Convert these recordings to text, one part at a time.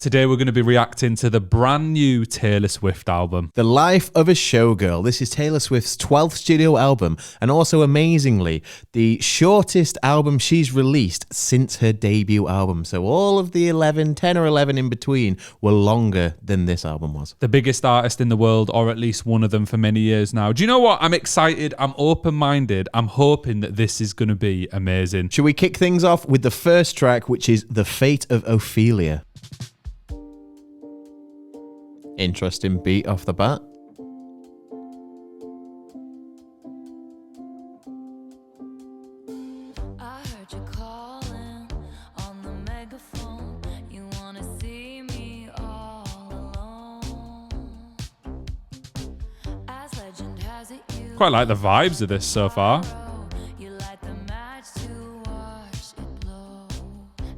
Today we're going to be reacting to the brand new Taylor Swift album. The Life of a Showgirl. This is Taylor Swift's 12th studio album, and also amazingly, the shortest album she's released since her debut album. So all of the 10 or 11 in between were longer than this album was. The biggest artist in the world, or at least one of them for many years now. Do you know what? I'm excited. I'm open-minded. I'm hoping that this is going to be amazing. Should we kick things off with the first track, which is The Fate of Ophelia? Interesting beat off the bat. I heard you calling on the megaphone. You wanna see me all alone. As legend has it, you Quite like the vibes of this so far. you light the match to watch it blow.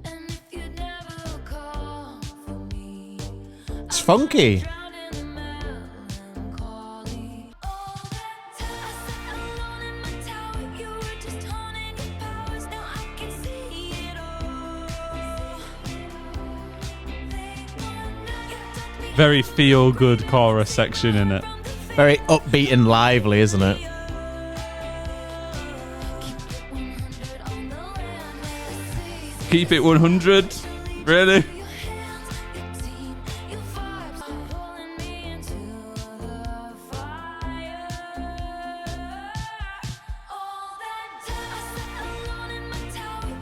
And if you never call for me, It's funky. Very feel-good chorus section in it. Very upbeat and lively, isn't it? Keep it 100? Really?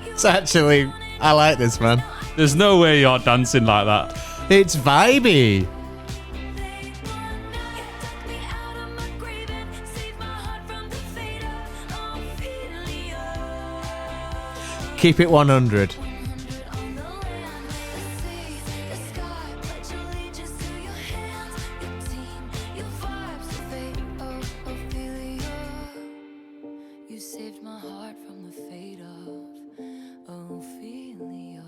It's actually, I like this, man. There's no way you're dancing like that. It's vibey. Keep it 100. You saved my heart from the fate of Ophelia.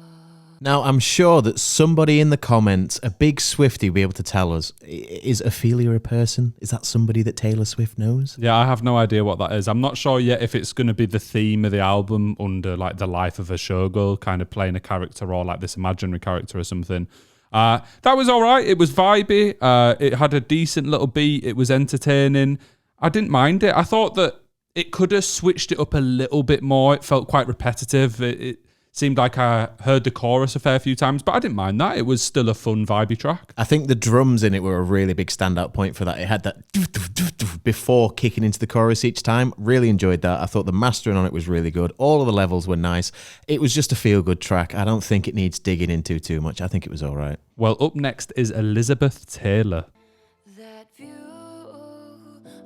Now, I'm sure that somebody in the comments, a big Swiftie, will be able to tell us, is Ophelia a person? Is that somebody that Taylor Swift knows? Yeah, I have no idea what that is. I'm not sure yet if it's going to be the theme of the album under like the life of a showgirl, kind of playing a character or like this imaginary character or something. That was all right. It was vibey. It had a decent little beat. It was entertaining. I didn't mind it. I thought that it could have switched it up a little bit more. It felt quite repetitive. It seemed like I heard the chorus a fair few times, but I didn't mind that. It was still a fun, vibey track. I think the drums in it were a really big standout point for that. It had that before kicking into the chorus each time. Really enjoyed that. I thought the mastering on it was really good. All of the levels were nice. It was just a feel-good track. I don't think it needs digging into too much. I think it was all right. Well, up next is Elizabeth Taylor. That view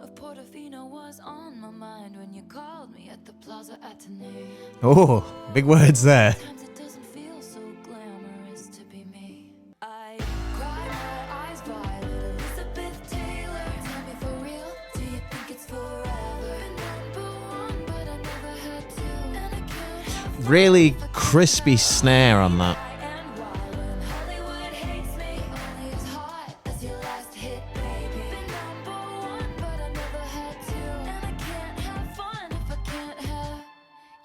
of Portofino was on my mind when you called me at the Plaza Atene. Oh, big words there. Sometimes it doesn't feel so glamorous to be me. I cry my eyes violet, Elizabeth Taylor. Tell me for real, do you think it's forever? Been number one, but I never had to. And I can't have Really crispy snare on that. and wild when Hollywood hates me. Only as hot as your last hit, baby. Been number one, but I never had to. And I can't have fun if I can't have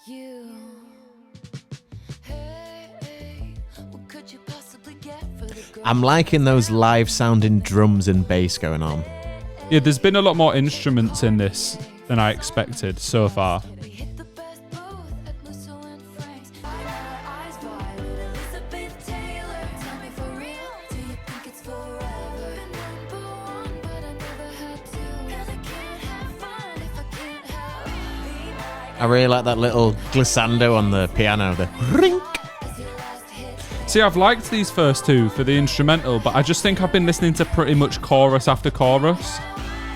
you. Hey, what could you possibly get for the girl? I'm liking those live sounding drums and bass going on. Yeah, there's been a lot more instruments in this than I expected so far. We hit the best booth at Musso and Frank's. My eyes violet, Elizabeth Taylor. Tell me for real, do you think it's forever? Been number one, but I never had to. And I can't have fun if I can't have be my I really like that little glissando on the piano. The rink. as your last hit. See, I've liked these first two for the instrumental, but I just think I've been listening to pretty much chorus after chorus.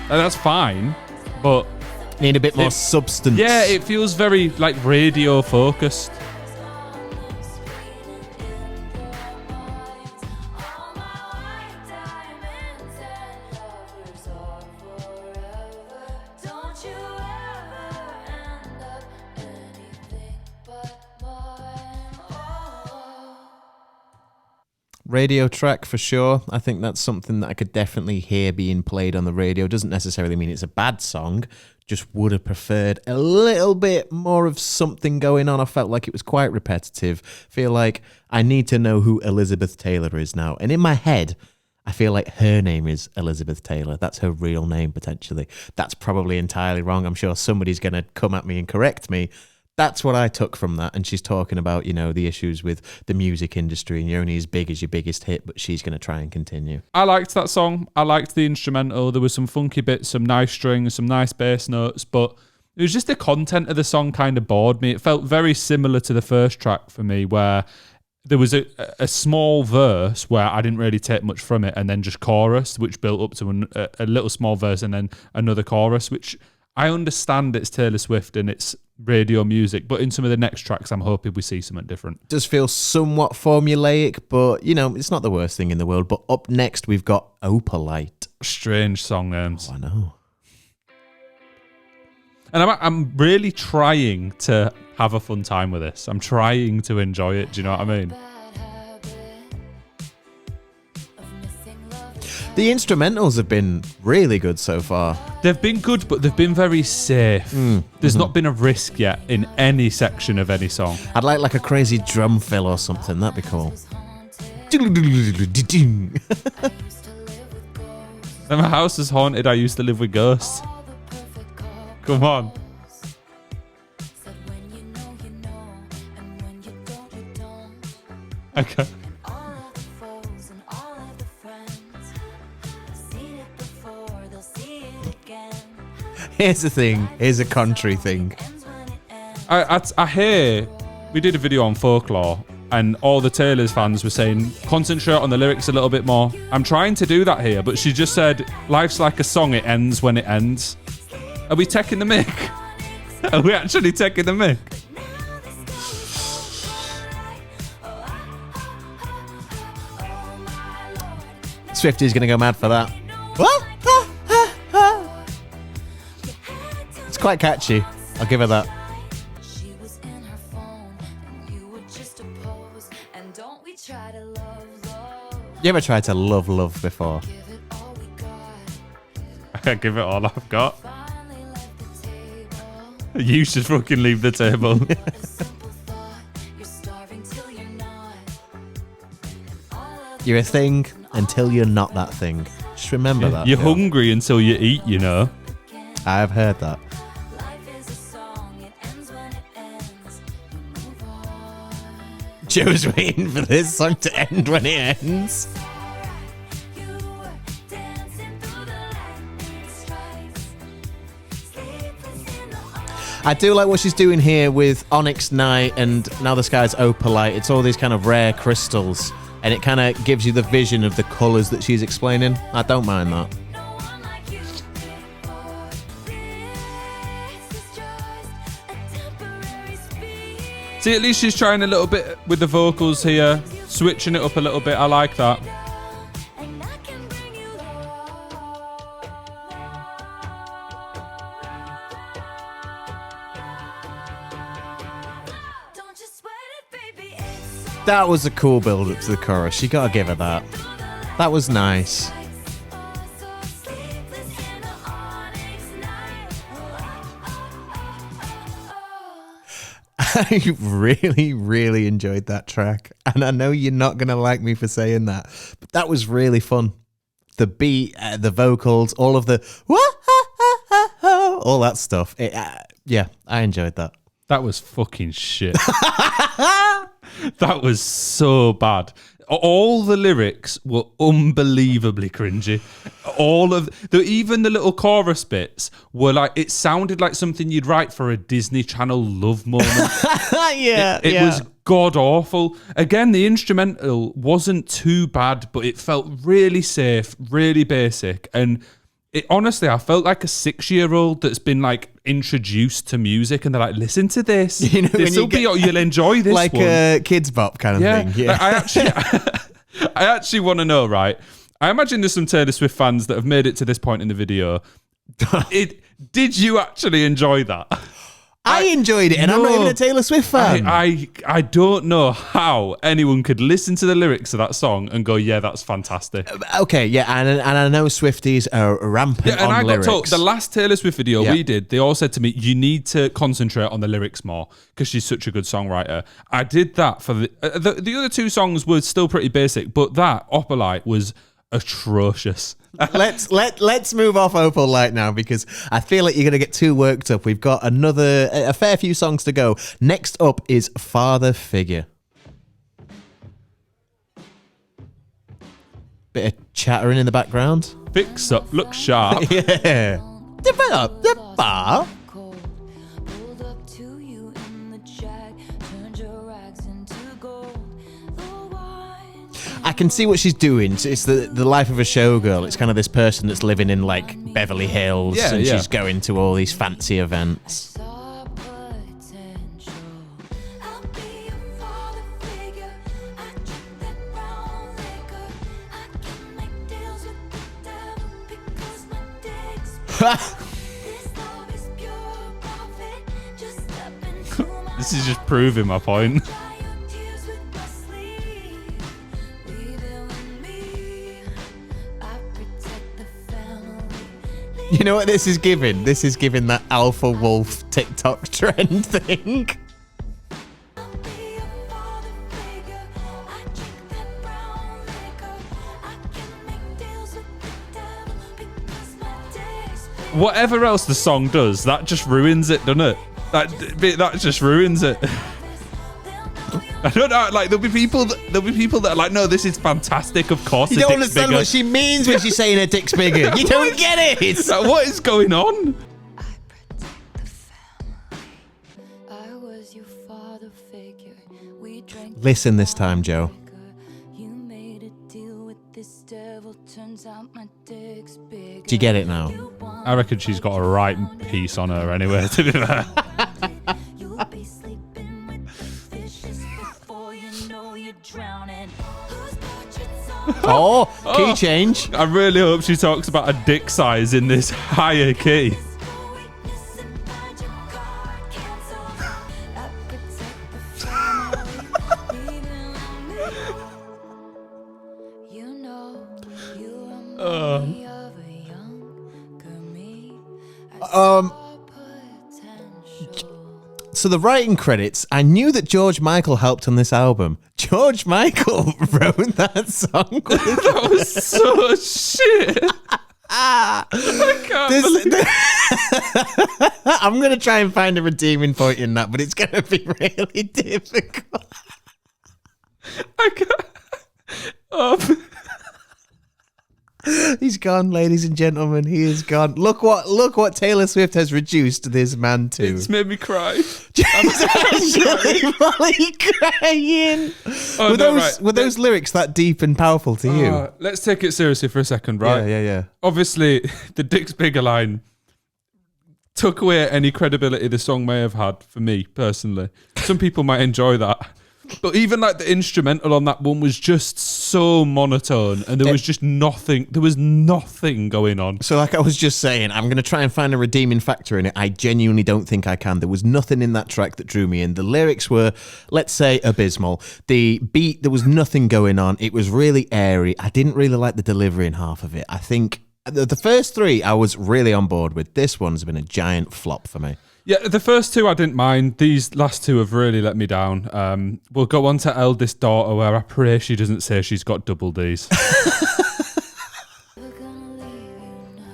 And that's fine, but Need a bit more It- substance. yeah, it feels very like radio focused. radio track for sure. I think that's something that I could definitely hear being played on the radio. Doesn't necessarily mean it's a bad song. Just would have preferred a little bit more of something going on. I felt like it was quite repetitive. Feel like I need to know who Elizabeth Taylor is now. And in my head, I feel like her name is Elizabeth Taylor. That's her real name, potentially. That's probably entirely wrong. I'm sure somebody's going to come at me and correct me. That's what I took from that. And she's talking about, the issues with the music industry and you're only as big as your biggest hit, but she's going to try and continue. I liked that song. I liked the instrumental. There was some funky bits, some nice strings, some nice bass notes, but it was just the content of the song kind of bored me. It felt very similar to the first track for me, where there was a small verse where I didn't really take much from it, and then just chorus, which built up to a little small verse and then another chorus, which I understand it's Taylor Swift and it's radio music, but in some of the next tracks, I'm hoping we see something different. Does feel somewhat formulaic, but, it's not the worst thing in the world. But up next, we've got Opalite. Strange song names. Oh, I know. And I'm really trying to have a fun time with this. I'm trying to enjoy it. Do you know what I mean? The instrumentals have been really good so far. They've been good, but they've been very safe. There's not been a risk yet in any section of any song. I'd like a crazy drum fill or something. That'd be cool. And my house is haunted. I used to live with ghosts. Come on. Okay. Here's the thing. Here's a country thing. I hear we did a video on folklore and all the Taylor's fans were saying concentrate on the lyrics a little bit more. I'm trying to do that here, but she just said life's like a song, it ends when it ends. Are we taking the mic? Are we actually taking the mic? Swifties gonna go mad for that. What? It's quite catchy. I'll give her that. You ever tried to love before? I give it all I've got. You should fucking leave the table. You're a thing until you're not that thing. Just remember that. You're hungry until you eat, I've heard that. Joe's waiting for this song to end when it ends. I do like what she's doing here with Onyx Night and Now the Sky's Opalite. It's all these kind of rare crystals, and it kind of gives you the vision of the colours that she's explaining. I don't mind that. See, at least she's trying a little bit with the vocals here, switching it up a little bit. I like that. That was a cool build up to the chorus. You gotta give her that. That was nice. I really, really enjoyed that track. And I know you're not going to like me for saying that, but that was really fun. The beat, the vocals, all of the all that stuff. Yeah, I enjoyed that. That was fucking shit. That was so bad. All the lyrics were unbelievably cringy. Even the little chorus bits were like, it sounded like something you'd write for a Disney Channel love moment. It was god awful. Again, the instrumental wasn't too bad, but it felt really safe, really basic. And honestly, I felt like a 6-year-old that's been like introduced to music and they're like, listen to this. You'll enjoy this like one. A Kids Bop kind of thing. Yeah. I actually want to know, right? I imagine there's some Taylor Swift fans that have made it to this point in the video. Did you actually enjoy that? I enjoyed it, and I'm not even a Taylor Swift fan. I don't know how anyone could listen to the lyrics of that song and go, yeah, that's fantastic. Okay, yeah, and I know Swifties are rampant on lyrics. Got told, the last Taylor Swift video we did, they all said to me, you need to concentrate on the lyrics more because she's such a good songwriter. I did that for the other two songs were still pretty basic, but that Opalite was atrocious. Let's move off Opalite now because I feel like you're going to get too worked up. We've got a fair few songs to go. Next up is Father Figure. Bit of chattering in the background. Fix up, look sharp. Yeah. Develop the bar. Pulled up to you in the jack, turned your rags into gold. The wine. I can see what she's doing. It's the life of a showgirl. It's kind of this person that's living in like Beverly Hills and she's going to all these fancy events. Saw potential. I'll be your father figure. I drink that brown liquor. I can make deals with the devil because my dick's this love is pure profit. Just step into my This is just proving my point. dry your tears with my sleeve. Leave it with me. I protect the family. You know what this is giving? This is giving that alpha wolf TikTok trend thing. I'll be your father figure. I drink that brown liquor. I can make deals with the devil because my dick's Whatever else the song does, that just ruins it, doesn't it? That just ruins it. I don't know. Like there'll be people that are like, no, this is fantastic. Of course, You the don't dick's understand bigger. what she means when she's saying her dick's bigger. You don't get it. Like, what is going on? I protect the family. I was your father figure. We drank Listen this time, Joe. liquor. You made a deal with this devil. Turns out my dick's bigger. Do you get it now? I reckon she's got a right piece on her anyway. To be fair, You'll be sleeping with the fishes before you know you're drowning. Whose portraits on Oh, key change. I really hope she talks about a dick size in this higher key. this weakness and find your car cancel? I protect the family. Even with me. You know you remind me of a younger me. I saw potential. So the writing credits, I knew that George Michael helped on this album. George Michael wrote that song. That was so shit. I can't believe I'm going to try and find a redeeming point in that, but it's going to be really difficult. I can't. He's gone, ladies and gentlemen. He is gone. Look what Taylor Swift has reduced this man to. It's made me cry. He's actually fully crying. Were those lyrics that deep and powerful to you? Let's take it seriously for a second, right? Yeah. Obviously, the Dick's Bigger line took away any credibility the song may have had for me personally. Some people might enjoy that. But even like the instrumental on that one was just so monotone and there was just nothing. There was nothing going on. So like I was just saying, I'm going to try and find a redeeming factor in it. I genuinely don't think I can. There was nothing in that track that drew me in. The lyrics were, let's say, abysmal. The beat, there was nothing going on. It was really airy. I didn't really like the delivery in half of it. I think the first three I was really on board with. This one's been a giant flop for me. Yeah, the first two I didn't mind. These last two have really let me down. We'll go on to Eldest Daughter, where I pray she doesn't say she's got double Ds. We're gonna leave you now.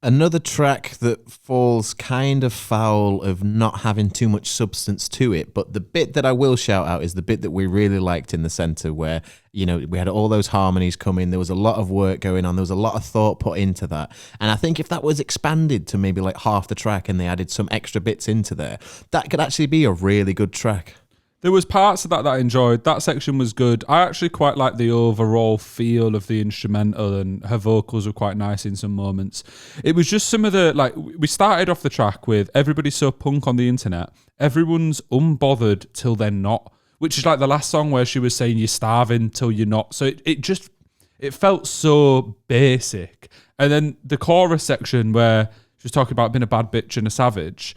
Another track that falls kind of foul of not having too much substance to it, but the bit that I will shout out is the bit that we really liked in the centre where, you know, we had all those harmonies come in. There was a lot of work going on. There was a lot of thought put into that. And I think if that was expanded to maybe like half the track and they added some extra bits into there, that could actually be a really good track. There was parts of that I enjoyed. That section was good. I actually quite like the overall feel of the instrumental, and her vocals were quite nice in some moments. It was just some of the, like, we started off the track with everybody's so punk on the internet. Everyone's unbothered till they're not, which is like the last song where she was saying you're starving till you're not. So it felt so basic. And then the chorus section where She was talking about being a bad bitch and a savage.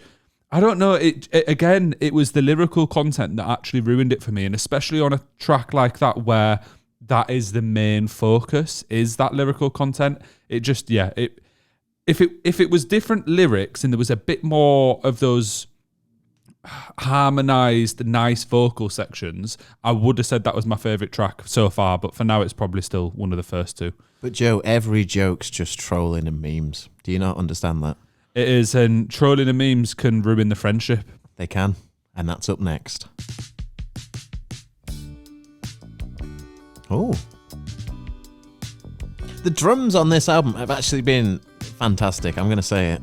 I don't know. It was the lyrical content that actually ruined it for me, and especially on a track like that where that is the main focus, is that lyrical content. It just, yeah. If it was different lyrics and there was a bit more of those harmonized, nice vocal sections, I would have said that was my favorite track so far. But for now, it's probably still one of the first two. But Joe, every joke's just trolling and memes. Do you not understand that? It is, and trolling and memes can ruin the friendship. They can, and that's up next. Oh. The drums on this album have actually been fantastic, I'm going to say it.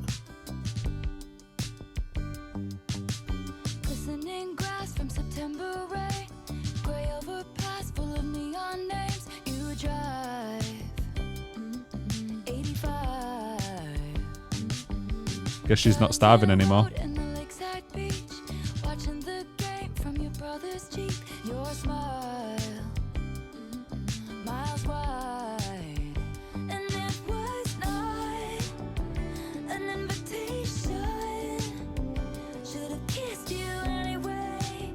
Glistening grass from September rain, gray overpass full of neon names. You drive 85. Guess she's not starving anymore. In the lakeside beach, watching the game from your brother's Jeep. Your smile, miles wide, and it was not an invitation. Should've kissed you anyway.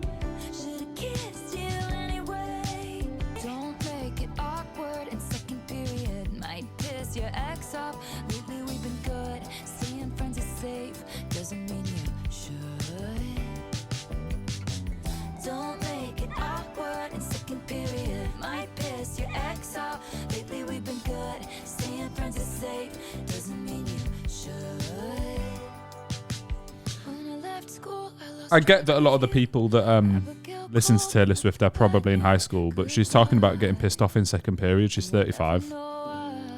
Should've kissed you anyway. Don't make it awkward in second period. Might piss your ex off. Lately we've been good. Staying friends is safe. Doesn't mean you should. Don't make it awkward in second period. Might piss your ex off. Lately we've been good. Staying friends is safe. Doesn't mean you should. When I left school, I lost I get that a lot of the people that listen to Taylor Swift are probably in high school, but she's talking about getting pissed off in second period. She's 35.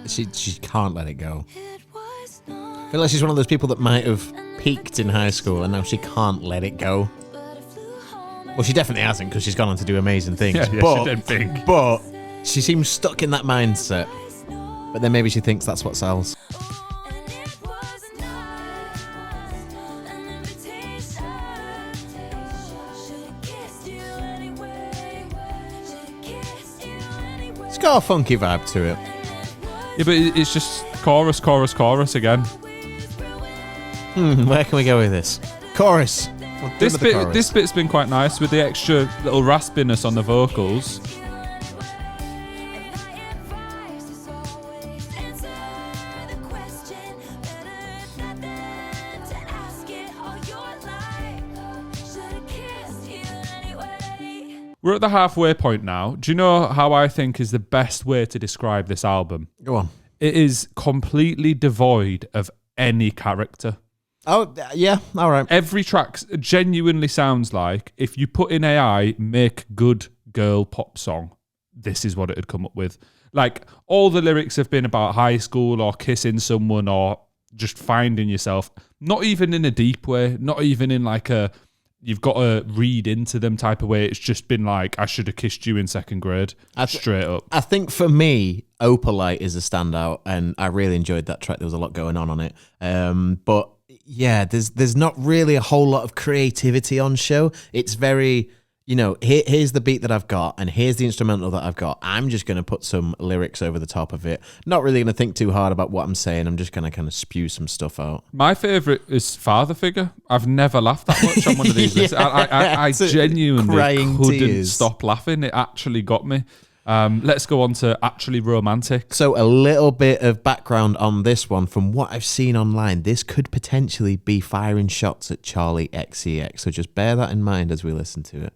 She can't let it go. It was not, I feel like she's one of those people that might have peaked in high school and now she can't let it go. but I flew home. Well, she definitely hasn't because she's gone on to do amazing things. Yeah, but, she did big. But she seems stuck in that mindset. But then maybe she thinks that's what sells. And it was not an invitation. Should've kissed you anyway. Should've kissed you anyway. It's got a funky vibe to it. Yeah, but it's just chorus, chorus, chorus again. Where can we go with this? Chorus. We'll do This with the chorus. this bit's been quite nice with the extra little raspiness on the vocals. We're at the halfway point now. Do you know how I think is the best way to describe this album? Go on. It is completely devoid of any character. Oh, yeah. All right. Every track genuinely sounds like if you put in AI, make good girl pop song, this is what it had come up with. Like, all the lyrics have been about high school or kissing someone or just finding yourself. Not even in a deep way, not even in like a you've got to read into them type of way. It's just been like, I should have kissed you in second grade. Straight up. I think for me, Opalite is a standout, and I really enjoyed that track. There was a lot going on it. But yeah, there's not really a whole lot of creativity on show. It's very, here's the beat that I've got, and here's the instrumental that I've got. I'm just going to put some lyrics over the top of it. Not really going to think too hard about what I'm saying. I'm just going to kind of spew some stuff out. My favourite is Father Figure. I've never laughed that much on one of these lists. I genuinely crying couldn't tears. stop laughing. It actually got me. Let's go on to Actually Romantic. So a little bit of background on this one. From what I've seen online, this could potentially be firing shots at Charlie XCX. So just bear that in mind as we listen to it.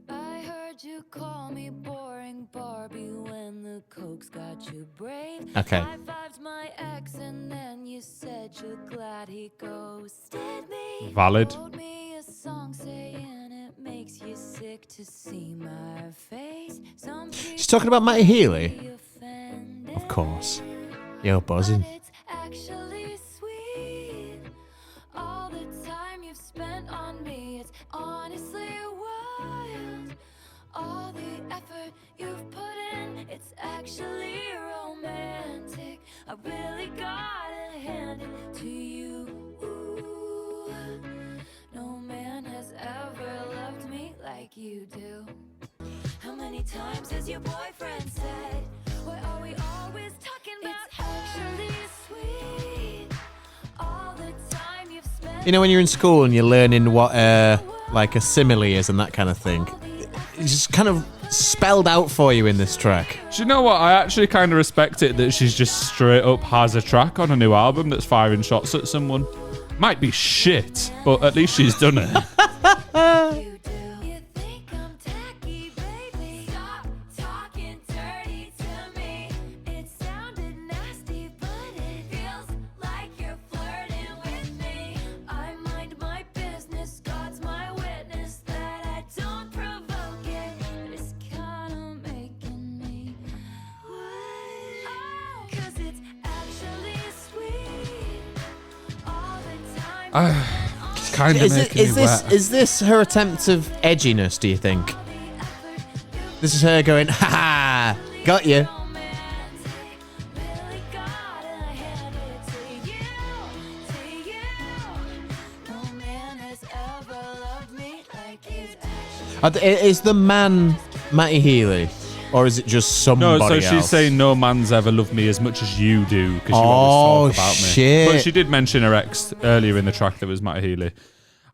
I heard you call me boring Barbie when the Coke's got you brave. Okay. High-fived my ex and then you said you're glad he ghosted me. Valid. Wrote me a song saying it makes you sick to see my face. Some She's talking about Matty Healy. people offended, Of course. Yo, buzzing. but it's actually sweet. All the time you've spent on me, it's honestly wild. All the effort you've put in, it's actually romantic. I really gotta hand it to you. Ooh, no man has ever loved me like you do. How many times has your boyfriend said, why are we always talking about her? It's actually sweet. You know when you're in school and you're learning what like a simile is and that kind of thing? It's just kind of spelled out for you in this track. Do you know what? I actually kind of respect it that she's just straight up has a track on a new album that's firing shots at someone. Might be shit, but at least she's done it. You do. You think I'm tacky, baby? Stop talking dirty to me. It sounded nasty, but it feels like you're flirting with me. I mind my business, God's my witness that I don't provoke it. But it's kinda making me wait. Oh, 'cause it's actually sweet all the time. It's kind of making me wet. Is this her attempt of edginess, do you think? This is her going, ha ha, got you. Is the man Matty Healy? Or is it just somebody No, so else? she's saying no man's ever loved me as much as you do because you Oh, always talk about me. shit. But she did mention her ex earlier in the track that was Matty Healy.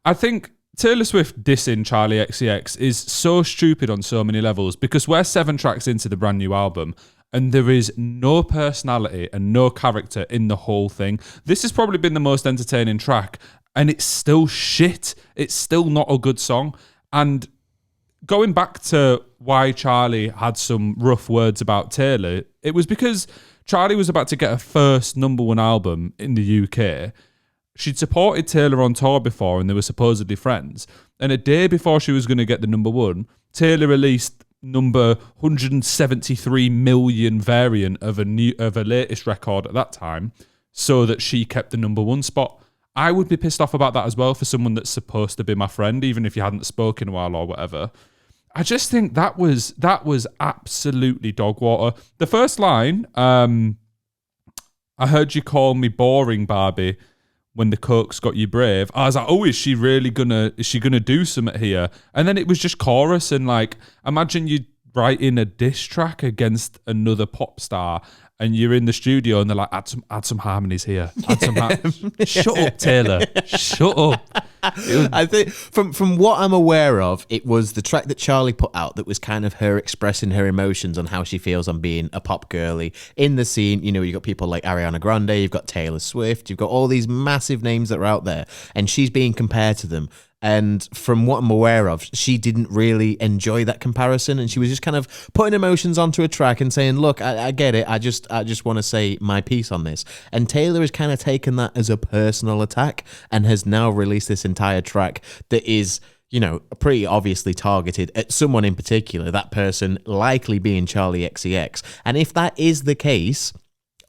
I think Taylor Swift dissing Charlie XCX is so stupid on so many levels because we're 7 tracks into the brand new album and there is no personality and no character in the whole thing. This has probably been the most entertaining track and it's still shit. It's still not a good song. And going back to why Charlie had some rough words about Taylor, it was because Charlie was about to get her first #1 album in the UK. She'd supported Taylor on tour before and they were supposedly friends. And a day before she was going to get the #1, Taylor released number 173 million variant of a latest record at that time so that she kept the #1 spot. I would be pissed off about that as well for someone that's supposed to be my friend, even if you hadn't spoken a while or whatever. I just think that was absolutely dog water. The first line, I heard you call me boring, Barbie, when the coke's got you brave. I was like, oh, is she gonna do something here? And then it was just chorus and like, imagine you writing a diss track against another pop star and you're in the studio and they're like, add some harmonies here. Shut up, Taylor. Shut up. I think from what I'm aware of, it was the track that Charlie put out that was kind of her expressing her emotions on how she feels on being a pop girly in the scene. You know, you've got people like Ariana Grande, you've got Taylor Swift, you've got all these massive names that are out there, and she's being compared to them. And from what I'm aware of, she didn't really enjoy that comparison, and she was just kind of putting emotions onto a track and saying, look, I get it, I just want to say my piece on this. And Taylor has kind of taken that as a personal attack and has now released this entire track that is, you know, pretty obviously targeted at someone in particular, that person likely being Charlie XCX. And if that is the case,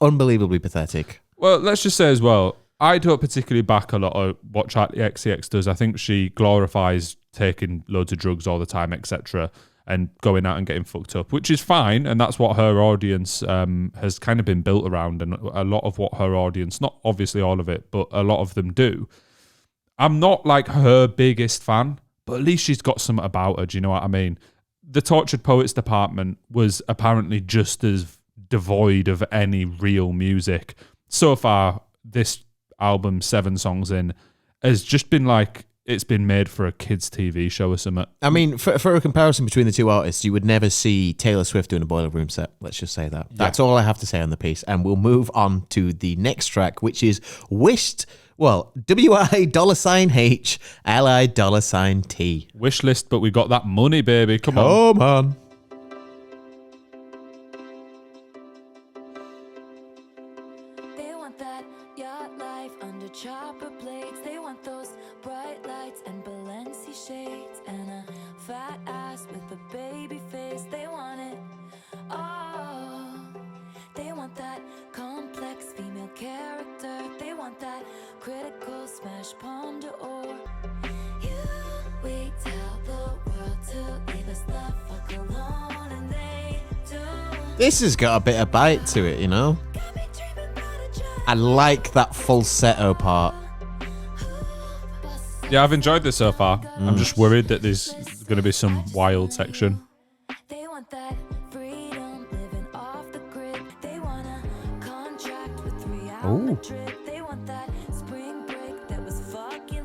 unbelievably pathetic. Well, let's just say as well, I don't particularly back a lot of what Charlie XCX does. I think she glorifies taking loads of drugs all the time, etc., and going out and getting fucked up, which is fine, and that's what her audience has kind of been built around, and a lot of what her audience, not obviously all of it, but a lot of them do. I'm not like her biggest fan, but at least she's got something about her, do you know what I mean? The Tortured Poets department was apparently just as devoid of any real music. So far, this album, 7 songs in, has just been like it's been made for a kids' TV show or something. I mean, for a comparison between the two artists, you would never see Taylor Swift doing a Boiler Room set. Let's just say that. That's all I have to say on the piece. And we'll move on to the next track, which is Wished. Well, WI$H LI$T. Wish list, but we got that money, baby. Come on. Oh, man. They want that yacht life under chopper blades. They want those bright lights and Balenci shades and a fat ass with a baby face. They want it all. They want that complex female character. They want that critical smash palm d'or. You, we tell the world to leave us the fuck alone, and they do. This has got a bit of bite to it, you know? Got me dreaming about a drive. I like that falsetto part. Yeah, I've enjoyed this so far. I'm just worried that there's going to be some wild section. They want that freedom, living off the grid. They want a contract with 3-hour trip. They want that spring break that was fucking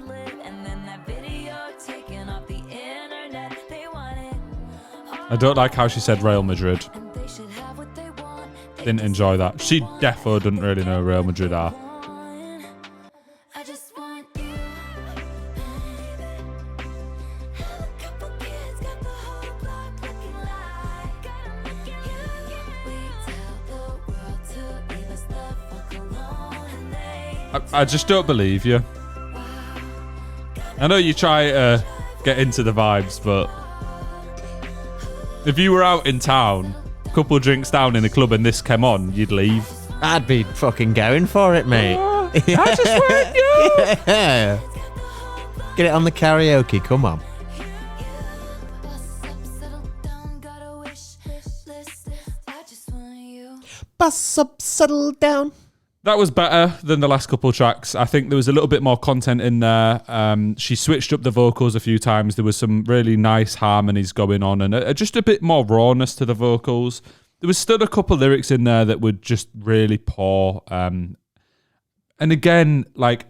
I don't like how she said Real Madrid. and they should have what they want. Didn't enjoy that. She defo doesn't really know who Real Madrid are. I just want you, baby. Have a couple kids, got the whole block looking like. Gotta make it you. We tell the world to leave us the fuck alone, and they I just don't believe you. I know you try to get into the vibes, but if you were out in town, a couple of drinks down in a club and this came on, you'd leave. I'd be fucking going for it, mate. I just want you. Yeah. Get it on the karaoke, come on. bust up, settle down, got a wish list. I just want you. Bus up, settle down. That was better than the last couple of tracks. I think there was a little bit more content in there. She switched up the vocals a few times. There was some really nice harmonies going on and just a bit more rawness to the vocals. There was still a couple of lyrics in there that were just really poor. And again, like,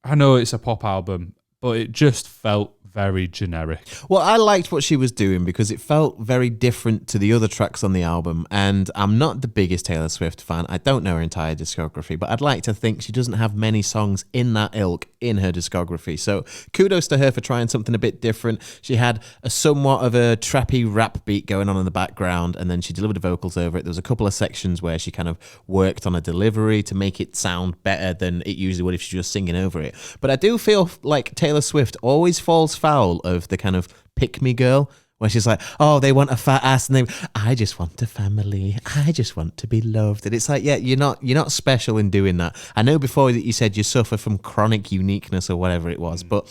I know it's a pop album, but it just felt very generic. Well, I liked what she was doing because it felt very different to the other tracks on the album. And I'm not the biggest Taylor Swift fan. I don't know her entire discography, but I'd like to think she doesn't have many songs in that ilk in her discography. So kudos to her for trying something a bit different. She had a somewhat of a trappy rap beat going on in the background, and then she delivered the vocals over it. There was a couple of sections where she kind of worked on a delivery to make it sound better than it usually would if she was just singing over it. But I do feel like Taylor Swift always falls foul of the kind of pick-me girl, where she's like, oh, they want a fat ass, and I just want a family. I just want to be loved. And it's like, yeah, you're not special in doing that. I know before that you said you suffer from chronic uniqueness or whatever it was, but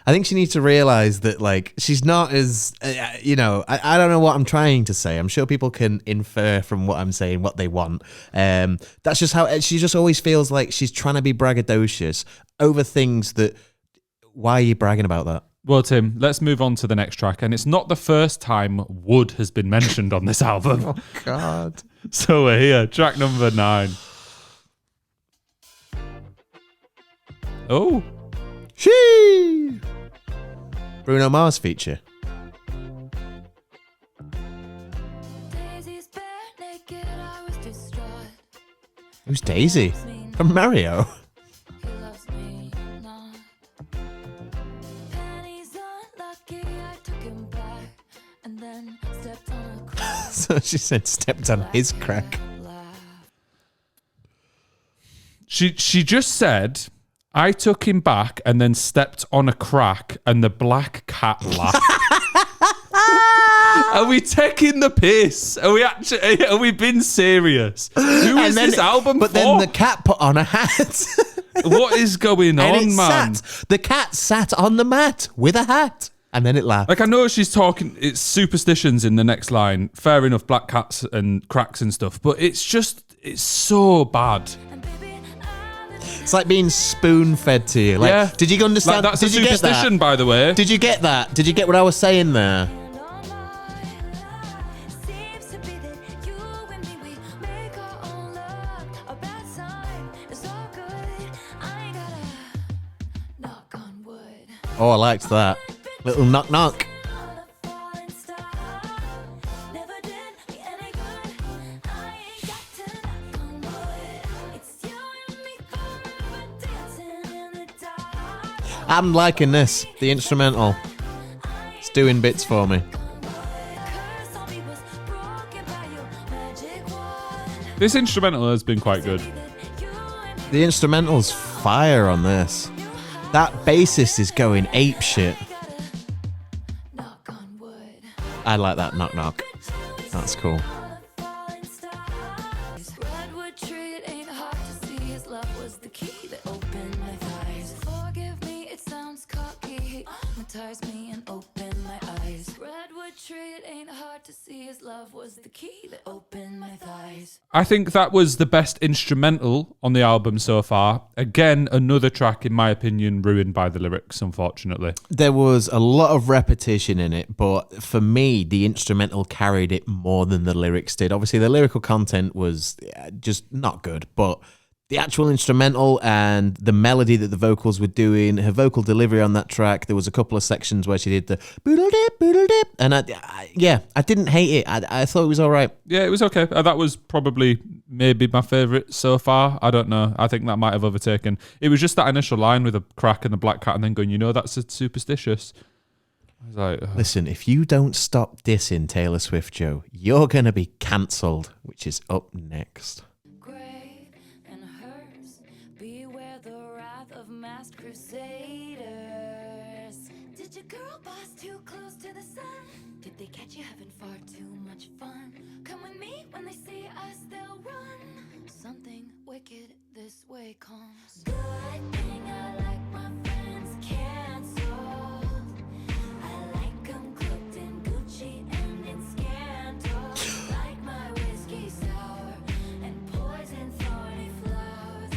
I think she needs to realize that, like, she's not as, I don't know what I'm trying to say. I'm sure people can infer from what I'm saying what they want. That's just how she just always feels like she's trying to be braggadocious over things that, why are you bragging about that? Well, Tim, let's move on to the next track. And it's not the first time wood has been mentioned on this album. Oh, God. So we're here, track number 9. Oh. She. Bruno Mars feature. Daisy's bare naked, I was distraught. Who's Daisy? From Mario. He loves me not. Penny's unlucky, I took him back and then stepped on a crack. So she said stepped on his crack. She just said, I took him back and then stepped on a crack and the black cat laughed. Are we taking the piss? Are we being serious? Who is this album but for? then the cat put on a hat. What is going And on, it man? the cat sat on the mat with a hat. And then it laughed. Like, I know she's talking, it's superstitions in the next line. Fair enough, black cats and cracks and stuff. But it's so bad. It's like being spoon-fed to you. Like, Yeah. Did you understand? Like, that's did a you get superstition, that? by the way. Did you get that? Did you get what I was saying there? Oh, I liked that. Little knock knock. I'm liking this. The instrumental. It's doing bits for me. This instrumental has been quite good. The instrumental's fire on this. That bassist is going ape shit. I like that knock knock. That's cool. Redwood tree, it ain't hard to see his love was the key that opened my thighs. Forgive me, it sounds cocky, hypnotize me and open my eyes. Redwood tree, it ain't hard to see his love was the key that opened my thighs. I think that was the best instrumental on the album so far. Again, another track, in my opinion, ruined by the lyrics, unfortunately. There was a lot of repetition in it, but for me, the instrumental carried it more than the lyrics did. Obviously, the lyrical content was just not good, but the actual instrumental and the melody that the vocals were doing, her vocal delivery on that track, there was a couple of sections where she did the boodle-dip, boodle-dip, and I didn't hate it. I thought it was all right. Yeah, it was okay. That was probably maybe my favourite so far. I don't know. I think that might have overtaken. It was just that initial line with the crack and the black cat and then going, that's a superstitious. I was like, ugh. Listen, if you don't stop dissing Taylor Swift, Joe, you're going to be cancelled, which is up next. Grave and hers, beware the wrath of masked crusaders. Did your girl boss too close to the sun? Did they catch you having far too much fun? Come with me, when they see us they'll run. Something wicked this way comes. Good thing I like my friends canceled. I like them cooked in Gucci and in scandal. Like my whiskey sour and poison thorny flowers.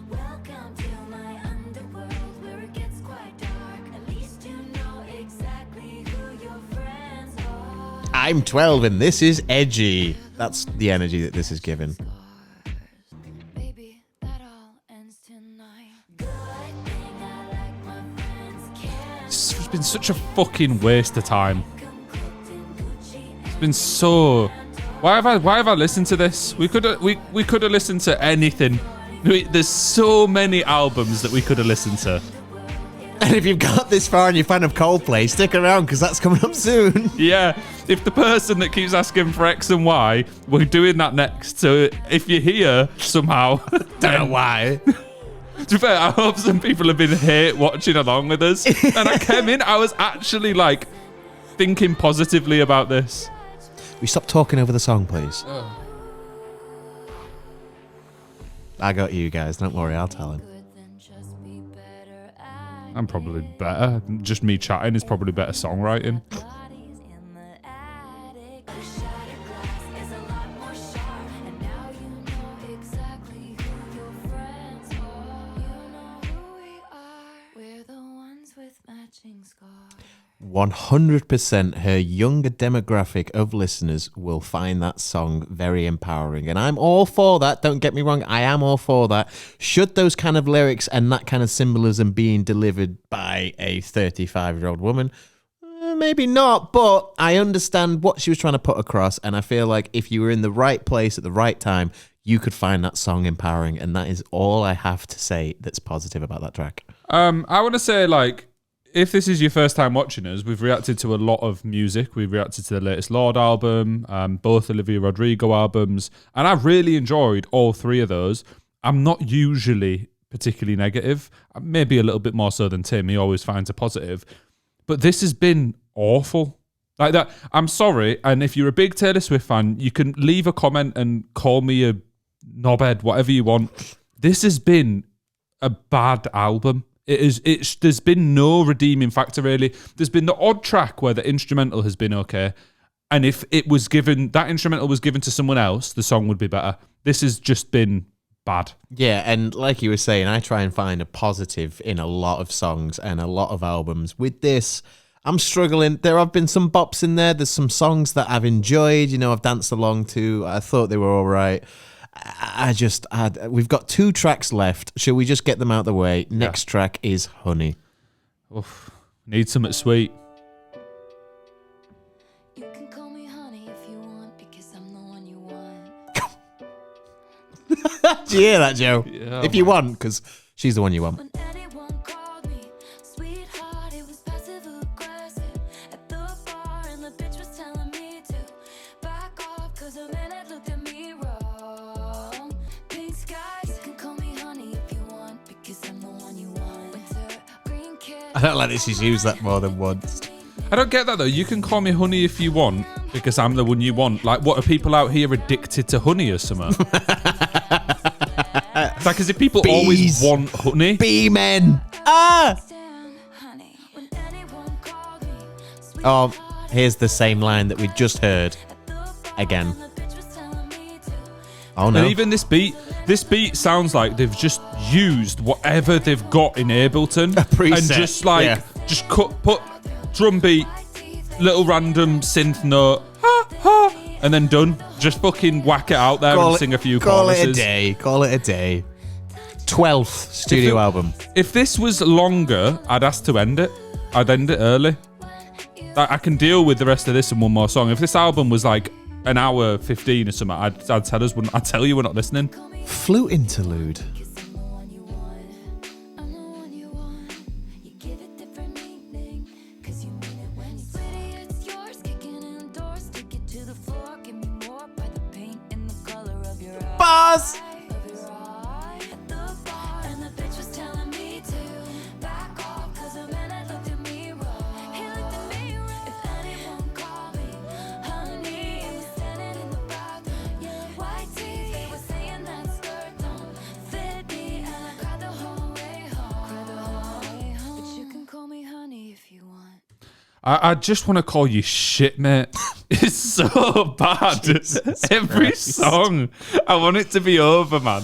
Welcome to my underworld where it gets quite dark. At least you know exactly who your friends are. I'm 12 and this is edgy. That's the energy that this is given. Baby, that all ends tonight. Good thing I like my friends canceled. It's been such a fucking waste of time. Come cooked in Gucci It's been so. Why have I listened to this? We could have listened to anything. There's so many albums that we could have listened to. And if you've got this far and you're a fan of Coldplay, stick around because that's coming up soon. Yeah, if the person that keeps asking for X and Y, we're doing that next. So if you're here somehow, Don't know why. to be fair, I hope some people have been hate watching along with us. And I came in, I was actually like thinking positively about this. We stop talking over the song, please. I got you guys. Don't worry, I'll tell him. good than just be better at I'm probably better. Just me chatting is probably better songwriting. bodies in the attic. The shattered glass is a lot more sharp, and now you know exactly who your friends are. You know who we are. We're the ones with matching scars. 100% her younger demographic of listeners will find that song very empowering. And I'm all for that. Don't get me wrong. I am all for that. Should those kind of lyrics and that kind of symbolism being delivered by a 35-year-old woman? Maybe not, but I understand what she was trying to put across. And I feel like if you were in the right place at the right time, you could find that song empowering. And that is all I have to say that's positive about that track. I want to say, like, if this is your first time watching us, we've reacted to a lot of music. We've reacted to the latest Lorde album, both Olivia Rodrigo albums, and I've really enjoyed all three of those. I'm not usually particularly negative, maybe a little bit more so than Tim. He always finds a positive. But this has been awful. Like that. I'm sorry, and if you're a big Taylor Swift fan, you can leave a comment and call me a knobhead, whatever you want. This has been a bad album. There's been no redeeming factor, really. There's been the odd track where the instrumental has been okay, and if that instrumental was given to someone else, the song would be better. This has just been bad. Yeah, and like you were saying, I try and find a positive in a lot of songs and a lot of albums. With this, I'm struggling. There have been some bops in there. There's some songs that I've enjoyed, I've danced along to. I thought they were all right. We've got 2 tracks left. Shall we just get them out of the way? Next track is Honey. Oof. Need something sweet. You can call me honey if you want, because I'm the one you want. Do you hear that, Joe? Yeah, if you want, because she's the one you want. When anyone called me sweetheart, it was passive aggressive. At the bar, and the bitch was telling me to back off, cause a man had looked at me wrong. Pink skies, you can call me honey if you want, because I'm the one you want. Winter, green kiss. I don't like this. She's used that more than once. I don't get that, though. You can call me honey if you want, because I'm the one you want. Like, what, are people out here addicted to honey or something? It's like as if people always want honey. Bee men. Ah! Honey, when anyone called me Oh, sweetheart, here's the same line that we just heard. at the bar, Again. and the bitch was telling me to Oh, no. And even this beat sounds like they've just used whatever they've got in Ableton. A preset, And just like, yeah. just put drum beat, little random synth note, ha, ha, and then done. Just fucking whack it out there and sing a few Call choruses. it a day. Call it a day. 12th studio album. If this was longer, I'd ask to end it. I'd end it early. I can deal with the rest of this and one more song. If this album was like an hour 15 or something, I'd tell you we're not listening. Flute interlude. Bars. I just want to call you shit, mate. It's so bad. Every song, I want it to be over, man.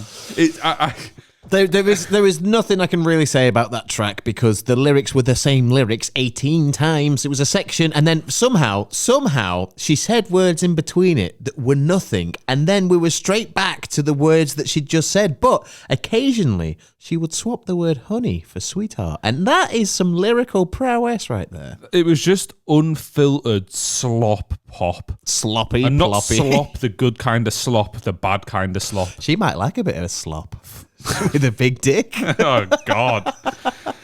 There is nothing I can really say about that track because the lyrics were the same lyrics 18 times. It was a section, and then somehow she said words in between it that were nothing, and then we were straight back to the words that she'd just said. But occasionally she would swap the word honey for sweetheart, and that is some lyrical prowess right there. It was just unfiltered slop pop. Sloppy, and not ploppy. slop, the good kind of slop, the bad kind of slop. She might like a bit of slop with a big dick. Oh, God.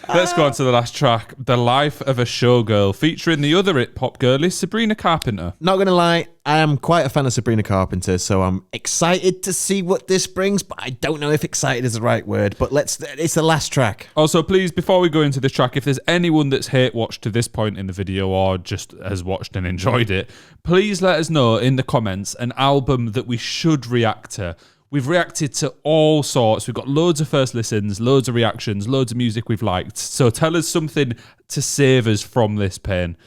Let's go on to the last track, The Life of a Showgirl, featuring the other it-pop girlie, Sabrina Carpenter. Not going to lie, I am quite a fan of Sabrina Carpenter, so I'm excited to see what this brings, but I don't know if excited is the right word, but it's the last track. Also, please, before we go into this track, if there's anyone that's hate-watched to this point in the video or just has watched and enjoyed it, please let us know in the comments an album that we should react to. We've reacted to all sorts. We've got loads of first listens, loads of reactions, loads of music we've liked. So tell us something to save us from this pain.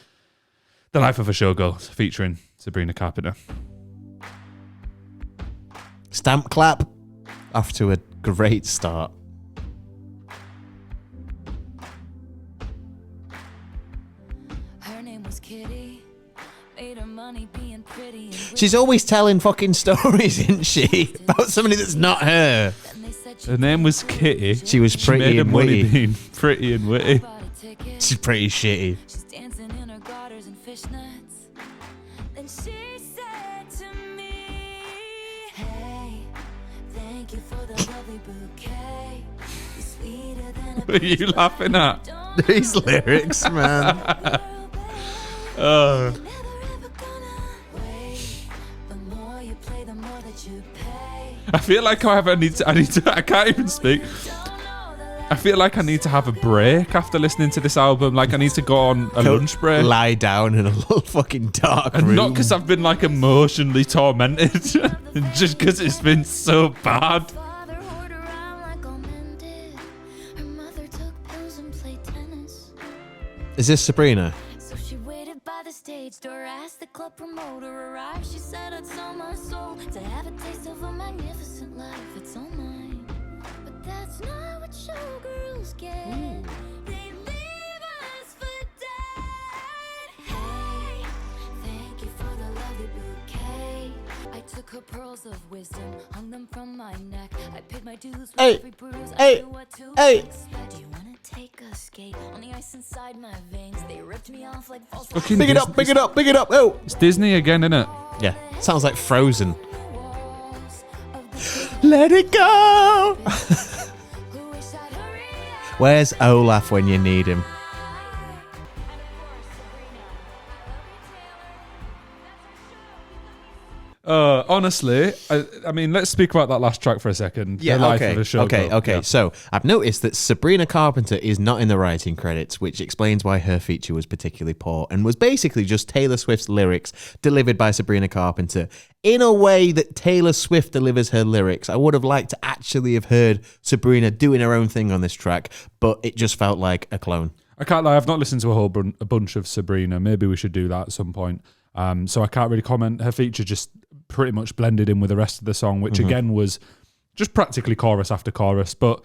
The Life of a Showgirl, featuring Sabrina Carpenter. Stamp clap. Off to a great start. Her name was Kitty. Made her money being pretty and She's always telling fucking stories, isn't she? About somebody that's not her. Her name was Kitty. She was pretty made her and money witty. being pretty and witty. She's pretty shitty. She's dancing in her garters and fishnets. Then she said to me, hey, thank you for the lovely bouquet. You're sweeter than a What are you laughing at? These lyrics, man. Oh. I feel like I can't even speak. I feel like I need to have a break after listening to this album. Like I need to go on a lunch break. Lie down in a little fucking dark room. And not because I've been like emotionally tormented, just because it's been so bad. Is this Sabrina? So she waited by the stage door, asked the club promoter arrive. She said I'd sell my soul to have a taste of a magnificent life. It's all mine, but that's not what showgirls get. They leave us for dead. Hey, thank you for the lovely bouquet. I took her pearls of wisdom, hung them from my neck. I paid my dues with every bruise. I knew what to expect. Do you wanna take a skate on the ice inside my veins? They ripped me off like false. Fucking Big it up, big it up, big it up. Oh, It's Disney again, isn't it? yeah. Sounds like Frozen. Let it go. Where's Olaf when you need him? Honestly, I mean, let's speak about that last track for a second. The Life of a Showgirl. Okay. Yeah. So I've noticed that Sabrina Carpenter is not in the writing credits, which explains why her feature was particularly poor and was basically just Taylor Swift's lyrics delivered by Sabrina Carpenter in a way that Taylor Swift delivers her lyrics. I would have liked to actually have heard Sabrina doing her own thing on this track, but it just felt like a clone. I can't lie, I've not listened to a bunch of Sabrina. Maybe we should do that at some point. So I can't really comment. Her feature just pretty much blended in with the rest of the song, which again was just practically chorus after chorus. But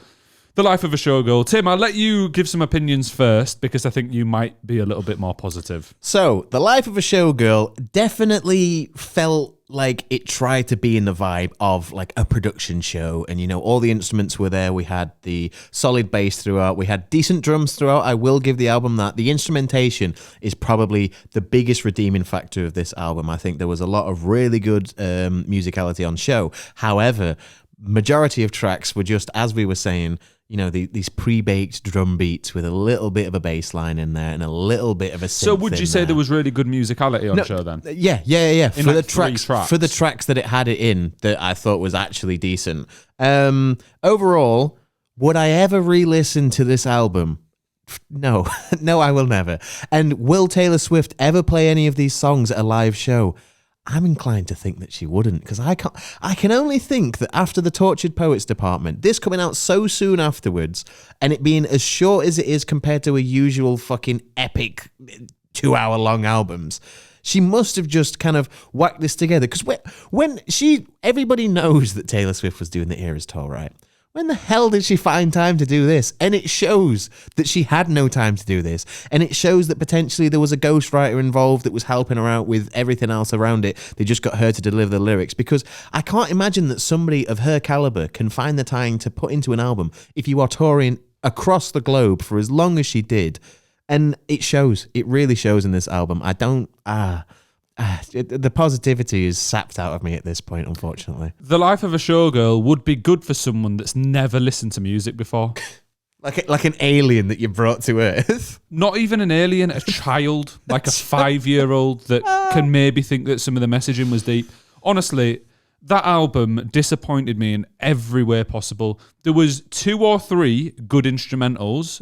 The Life of a Showgirl. Tim, I'll let you give some opinions first because I think you might be a little bit more positive. So, The Life of a Showgirl definitely felt like it tried to be in the vibe of like a production show, and all the instruments were there. We had the solid bass throughout, we had decent drums throughout. I will give the album that. The instrumentation is probably the biggest redeeming factor of this album. I think there was a lot of really good musicality on show. However, majority of tracks were just, as we were saying, these pre-baked drum beats with a little bit of a bass line in there and a little bit of a synth. So would you say there was really good musicality on show then? Yeah. In For like the tracks that it had it in, that I thought was actually decent. Overall, would I ever re-listen to this album? No, I will never. And will Taylor Swift ever play any of these songs at a live show? I'm inclined to think that she wouldn't, because I can only think that after the Tortured Poets department, this coming out so soon afterwards, and it being as short as it is compared to a usual fucking epic 2-hour long albums, she must have just kind of whacked this together. Because everybody knows that Taylor Swift was doing the Eras tour, right? When the hell did she find time to do this? And it shows that she had no time to do this. And it shows that potentially there was a ghostwriter involved that was helping her out with everything else around it. They just got her to deliver the lyrics, because I can't imagine that somebody of her caliber can find the time to put into an album if you are touring across the globe for as long as she did. And it shows. It really shows in this album. The positivity is sapped out of me at this point, unfortunately. The Life of a Showgirl would be good for someone that's never listened to music before. like an alien that you brought to Earth. Not even an alien, a child, like a 5-year-old that can maybe think that some of the messaging was deep. Honestly, that album disappointed me in every way possible. There was 2 or 3 good instrumentals.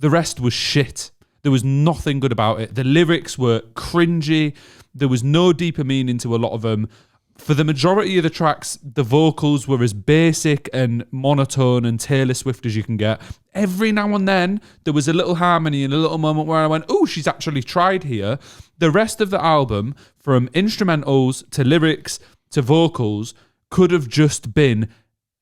The rest was shit. There was nothing good about it. The lyrics were cringy. There was no deeper meaning to a lot of them. For the majority of the tracks, the vocals were as basic and monotone and Taylor Swift as you can get. Every now and then, there was a little harmony and a little moment where I went, oh, she's actually tried here. The rest of the album, from instrumentals to lyrics to vocals, could have just been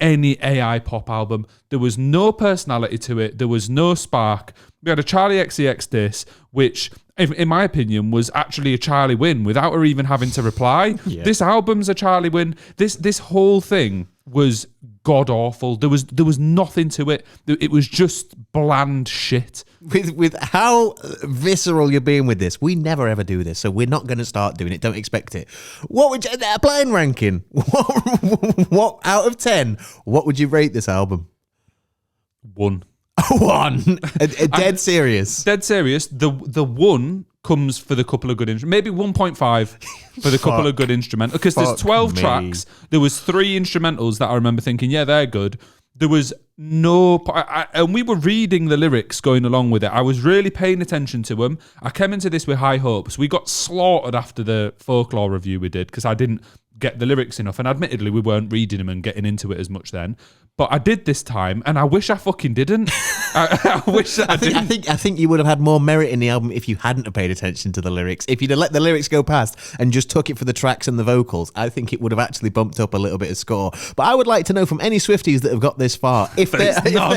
any AI pop album. There was no personality to it. There was no spark. We had a Charlie XCX diss, which, in my opinion, was actually a Charlie win without her even having to reply. Yeah. This album's a Charlie win. This whole thing was god awful. There was nothing to it. It was just bland shit. With how visceral you're being with this, we never ever do this, so we're not going to start doing it. Don't expect it. What would you, blind ranking? What out of 10? What would you rate this album? 1. 1. Dead serious. Dead serious. The 1 comes for the couple of good instruments. Maybe 1.5 for the couple of good instrumentals. Because there's 12 tracks. There was 3 instrumentals that I remember thinking, yeah, they're good. There was no... and we were reading the lyrics going along with it. I was really paying attention to them. I came into this with high hopes. We got slaughtered after the folklore review we did because I didn't get the lyrics enough. And admittedly, we weren't reading them and getting into it as much then. But I did this time, and I wish I fucking didn't. I wish I didn't. I think you would have had more merit in the album if you hadn't have paid attention to the lyrics. If you'd have let the lyrics go past and just took it for the tracks and the vocals, I think it would have actually bumped up a little bit of score. But I would like to know from any Swifties that have got this far, if there are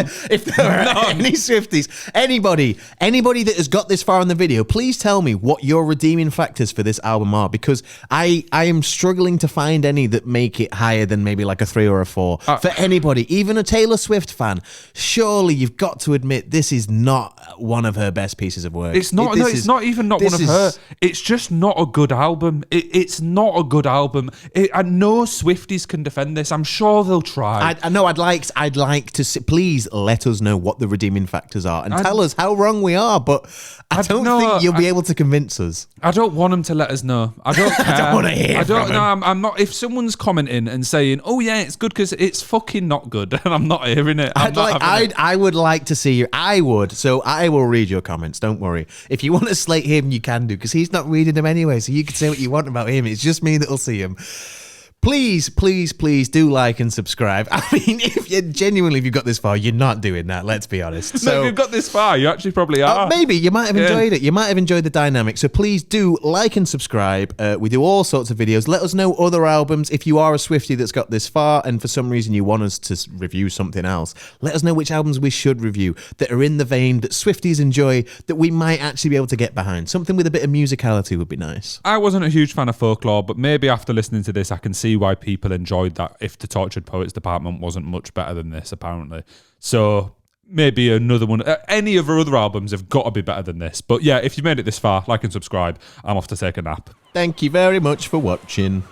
any Swifties, anybody that has got this far in the video, please tell me what your redeeming factors for this album are, because I am struggling to find any that make it higher than maybe like a 3 or a 4. For anybody, even a Taylor Swift fan, surely you've got to admit this is not one of her best pieces of work. It's not. It's not even one of her. It's just not a good album. It's not a good album. And no Swifties can defend this. I'm sure they'll try. I know. I'd like to see, please let us know what the redeeming factors are and tell us how wrong we are. But I don't think you'll be able to convince us. I don't want them to let us know. I don't care. I don't want to hear. I'm not. If someone's commenting and saying, "Oh yeah, it's good," because it's fucking not good, and I'm not hearing it. I would like to see you. I would. So I will read your comments. Don't worry. If you want to slate him, you can do, because he's not reading them anyway. So you can say what you want about him. It's just me that'll see him. Please, please, please do like and subscribe. I mean, if you've got this far, you're not doing that. Let's be honest. So if you've got this far, you actually probably are. Maybe you might have enjoyed it. You might have enjoyed the dynamic. So please do like and subscribe. We do all sorts of videos. Let us know other albums. If you are a Swiftie that's got this far and for some reason you want us to review something else, let us know which albums we should review that are in the vein that Swifties enjoy, that we might actually be able to get behind. Something with a bit of musicality would be nice. I wasn't a huge fan of Folklore, but maybe after listening to this, I can see why people enjoyed that if the Tortured Poets department wasn't much better than this, apparently. So maybe another one. Any of our other albums have got to be better than this. But yeah, if you made it this far, like and subscribe. I'm off to take a nap. Thank you very much for watching.